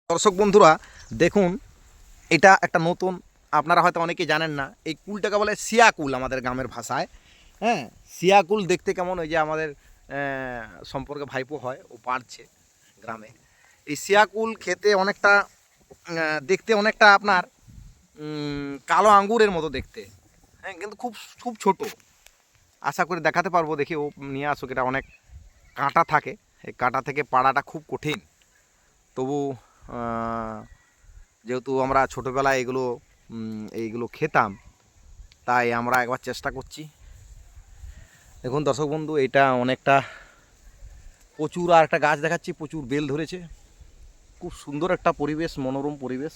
দর্শক বন্ধুরা দেখুন, এটা একটা নতুন, আপনারা হয়তো অনেকেই জানেন না, এই কুলটাকে বলে সিয়াকুল আমাদের গ্রামের ভাষায়। হ্যাঁ, সিয়াকুল দেখতে কেমন, ওই যে আমাদের সম্পর্কে ভাইপো হয়, ও পারছে গ্রামে। এই সিয়াকুল খেতে অনেকটা দেখতে অনেকটা আপনার কালো আঙ্গুরের মতো দেখতে। হ্যাঁ, কিন্তু খুব খুব ছোট। আশা করি দেখাতে পারবো, দেখি ও নিয়ে আসুক। এটা অনেক কাঁটা থাকে, এই কাঁটা থেকে পাড়াটা খুব কঠিন। তবু যেহেতু আমরা ছোটোবেলায় এইগুলো খেতাম, তাই আমরা একবার চেষ্টা করছি। দেখুন দর্শক বন্ধু, এটা অনেকটা প্রচুর, আর একটা গাছ দেখাচ্ছি, প্রচুর বেল ধরেছে। খুব সুন্দর একটা পরিবেশ, মনোরম পরিবেশ,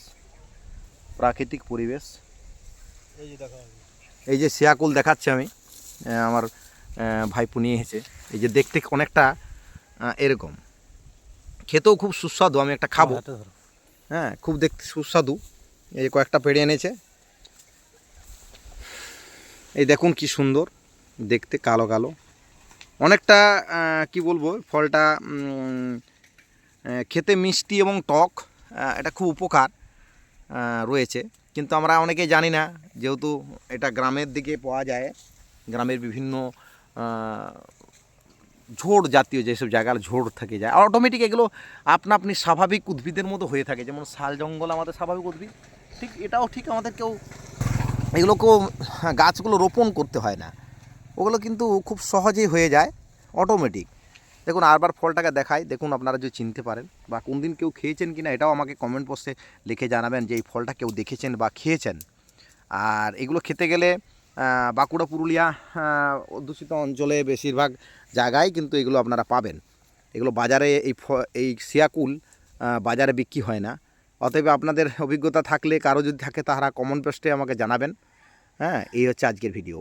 প্রাকৃতিক পরিবেশ। এই যে শিয়াকুল দেখাচ্ছি আমি, আমার ভাইপো নিয়ে এসেছে। এই যে দেখতে অনেকটা এরকম, খেতেও খুব সুস্বাদু। আমি একটা খাবো। হ্যাঁ, খুব দেখতে সুস্বাদু। এই কয়েকটা পেড়ে এনেছে। এই দেখুন কি সুন্দর দেখতে, কালো কালো, অনেকটা কি বলবো, ফলটা খেতে মিষ্টি এবং টক। এটা খুব উপকার রয়েছে, কিন্তু আমরা অনেকেই জানি না। যেহেতু এটা গ্রামের দিকে পাওয়া যায়, গ্রামের বিভিন্ন ঝোড় জাতীয় যেসব জায়গার ঝোড় থেকে যায়, অটোমেটিক এগুলো আপনা আপনি স্বাভাবিক উদ্ভিদের মতো হয়ে থাকে। যেমন শাল জঙ্গল আমাদের স্বাভাবিক উদ্ভিদ, ঠিক এটাও ঠিক আমাদেরকেও এগুলোকেও গাছগুলো রোপণ করতে হয় না, ওগুলো কিন্তু খুব সহজেই হয়ে যায় অটোমেটিক। দেখুন আরবার ফলটাকে দেখাই, দেখুন আপনারা যদি চিনতে পারেন বা কোন দিন কেউ খেয়েছেন কিনা, এটাও আমাকে কমেন্ট বক্সে লিখে জানাবেন যে এই ফলটা কেউ দেখেছেন বা খেয়েছেন। আর এগুলো খেতে গেলে বাঁকুড়া, পুরুলিয়া অধ্যুষিত অঞ্চলে বেশিরভাগ জায়গায় কিন্তু এগুলো আপনারা পাবেন। এগুলো বাজারে এই সিয়াকুল বাজারে বিক্রি হয় না। অতএব আপনাদের অভিজ্ঞতা থাকলে, কারো যদি থাকে, তারা কমেন্ট বক্সে আমাকে জানাবেন। হ্যাঁ, এই হচ্ছে আজকের ভিডিও।